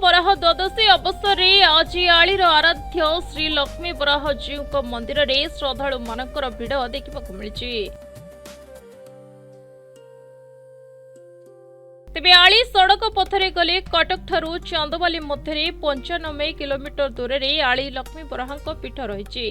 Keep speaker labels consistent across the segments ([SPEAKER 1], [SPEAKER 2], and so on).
[SPEAKER 1] बराह द्वादशी अवसर में आज आलीर आराध्य श्री लक्ष्मी बराह जीव मंदिर में श्रद्धालु मानकर भिड़ देखा मिली। तेबे आली सड़क पथरे गले कटक ठारू चांदवाली मध्य 95 किलोमीटर दूर में आली लक्ष्मी बराह पीठ रही।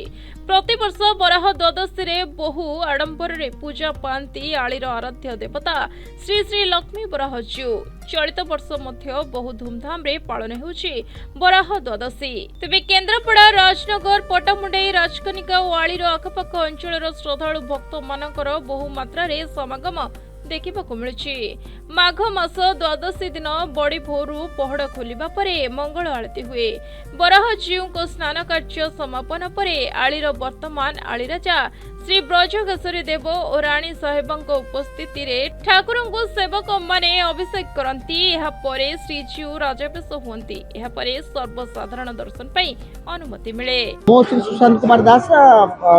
[SPEAKER 1] प्रतिवर्ष बराह द्वादशी रे बहु आडंबर रे पूजा पाती आलीर आराध्य देवता श्री श्री लक्ष्मी बराह जीव। चलित वर्ष मध्य बहु धूमधाम रे पालन होउछि बराह द्वादशी। तेबे केन्द्रापड़ा राजनगर पटामुंडई राजकनिका और आलीर आखपाख अंचल श्रद्धालु भक्त मानकर बहु मात्रा रे समागम देखा मिलुछि। माघ मास द्वादशी दिन बड़ी भोरू पहड़ खोलिबा परे मंगल आरती हुए। बराह जीव को स्नान कार्य समापन परे आलीर वर्तमान आली राजा श्री ब्रजकेशरी देव और रानी साहेबंक उपस्थिति रे ठाकुर को सेवक माने अभिषेक करती। यहा परे श्री जीव राजवेश हुंती। यहा परे सर्वसाधारण दर्शन पई अनुमति मिले।
[SPEAKER 2] मो श्री सुशांत कुमार दास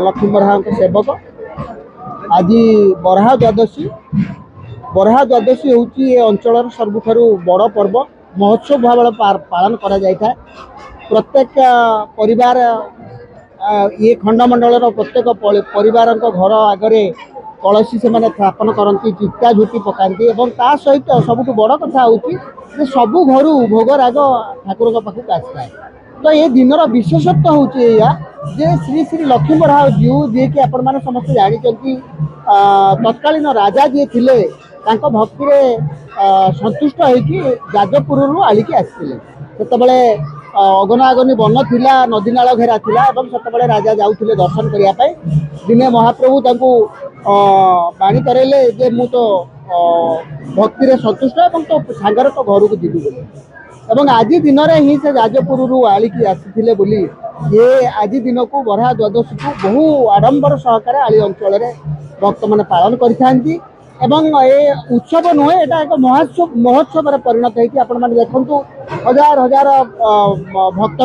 [SPEAKER 2] लक्ष्मी बराह सेवक। आज बराह द्वादशी हूँ अंचल सबुठारु बड़ पर्व महोत्सव भाव पालन करा जायथा। प्रत्येक परिवार ये खंडमंडल प्रत्येक परिवार घर आगे कलसी से स्थापन करती, चिता झुटी पकाती और ता सहित सबुठ बड़ कथा हूँ सबू घर भोग राग ठाकुर पाखक आसता है। तो ये दिन विशेषत्व हूँ जे श्री श्री लक्ष्मी बराह जीव जी कि आपण मैंने समस्त जानते तत्कालीन राजा जी थे भक्ति सन्तुष्ट होगी जाजपुर आलिकी आसते से अगनागनी वन थिला नदी नाल घेरा थिला और से राजा जाऊे दर्शन करने दिने महाप्रभु बाणी करैले जे मु तो भक्ति सन्तुष्ट और तो सांगर तो घर को जीवी बोली आज दिन में ही से जाजपुर आलिकी आसी बोली ये आज दिन को बराह द्वादशी को बहु आडंबर सहकार आली अंचल भक्त मैंने पालन करें। ये उत्सव नुहे यहाँ एक महोत्सव परिणत होती देखु हजार हजार भक्त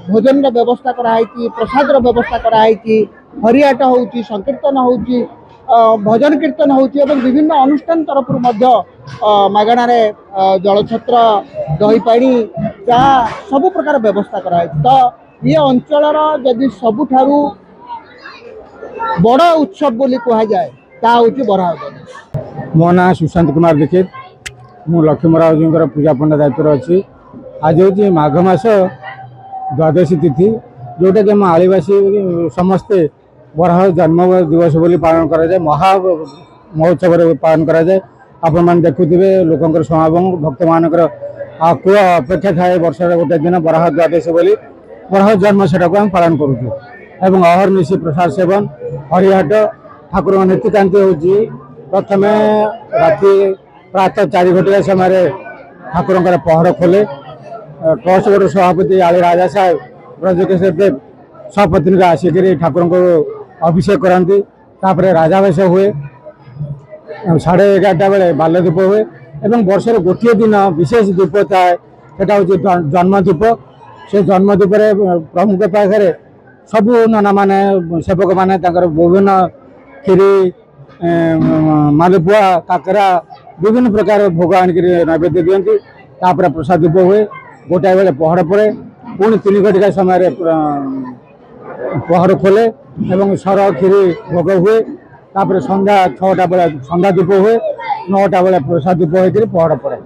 [SPEAKER 2] भोजन व्यवस्था कराई, प्रसाद व्यवस्था कराई, हरियाट हो संकीर्तन हो भजन कीर्तन हो विभिन्न अनुष्ठान तरफ मागणार जलछत्र दही पानी चा सब प्रकार व्यवस्था कराई। तो ये अंचल जदि सबुठारु बड़ उत्सव बोली कह जाए बराह।
[SPEAKER 3] मो ना सुशांत कुमार दीक्षित, मु लक्ष्मी बराह जी पूजा पंडा दायित्व अच्छी। आज हूँ माघ मास द्वादशी तिथि जोटा कि आम आदिवासी समस्ते बराह जन्म दिवस बोली पालन कराए, महा महोत्सव पालन कराए। आपण मैंने देखुवे लोकंर समागम भक्त मानकर आकुल अपेक्षा थाए वर्ष गोटे दिन बराह द्वादशी बोली बराह जन्म से पालन करुचु। अहर्निशी प्रसाद सेवन हरिहाट ठाकुर नीतिकांति होची। प्रथम राति प्रातः 4 घटिया समय ठाकुर पहड़ खोले। ट्रस्ट बोर्ड सभापति आली राजा साहेब ब्रजकेशरी देव सपत्नी आसिक ठाकुर को अभिषेक करती। राजावेश हुए 11:30 बेले बाल्यदीप हुए और वर्ष गोटे दिन विशेष दीप थाए सेटा हूँ जन्मदीप। से जन्मदीप प्रमुख पाखे सबू नाना माने सेवक माने विभिन्न खीरी मालपुआ काकरा विभिन्न प्रकार भोग आणिक नैवेद्य दिखती। प्रसाद दीप हुए गोटाए बेले पहड़ पड़े पुणी 3 घटिका समय पहड़ खोले और सर खीरी भोग हुए। संध्या 6टा बेले संध्या दीप हुए, 9टा बेले प्रसाद दीप होकर पहड़ पड़े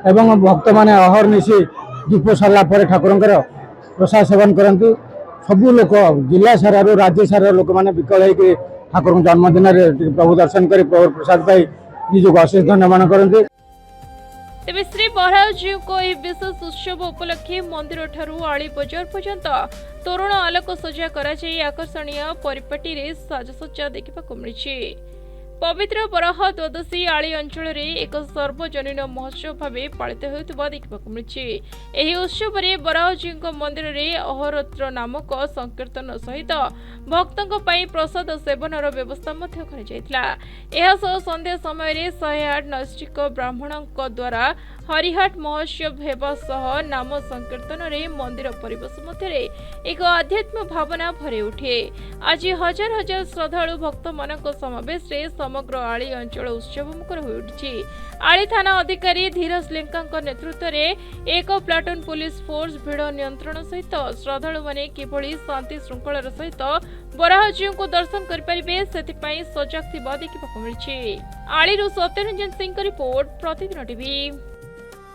[SPEAKER 3] और भक्त मैंने अहर्निशी दीप सरला ठाकुर प्रसाद सेवन करती। सबू लोक जिला सारा राज्य सारा लोक मैंने विकल होकर ठाकुर जन्मदिन प्रभु दर्शन कर प्रभु प्रसाद पाई निजक अशेष धन्यवाद करते।
[SPEAKER 1] तेबे श्री बराह जीव को यह विशेष उत्सव उपलक्षे मंदिर ठारू आली बजार पर्यंत तोरण आलोक सजा करा जाई आकर्षणीय परिपाटी रे साजसज्जा देखा मिली। पवित्र बराह द्वादशी आली अंचल एक सर्वजनीन महोत्सव भाव पालित होता देखा मिली। यह उत्सव में बराह जीव मंदिर में अहोरात्र नामक संकीर्तन सहित भक्तों प्रसाद सेवनर व्यवस्था संध्या समय 108 नैष्ठिक ब्राह्मणों द्वारा हरिहाट महोत्सव हेबा सह नाम संकीर्तन रे मंदिर परिवेश मध्य एक आध्यात्म भावना भरे उठे। आज हजार हजार श्रद्धालु भक्त मानक समावेश रे समग्र आली अंचल उत्सव मुखर हो उठी। आली थाना अधिकारी धीरज लेंका नेतृत्व में एक प्लाटून पुलिस फोर्स भिड़ नियंत्रण सहित श्रद्धालु माने किभली शांति श्रृंखलार सहित बराहजी को दर्शन करें से सजग देखा मिली। आली सत्यरंजन सिंह रिपोर्ट प्रतिदिन टीवी।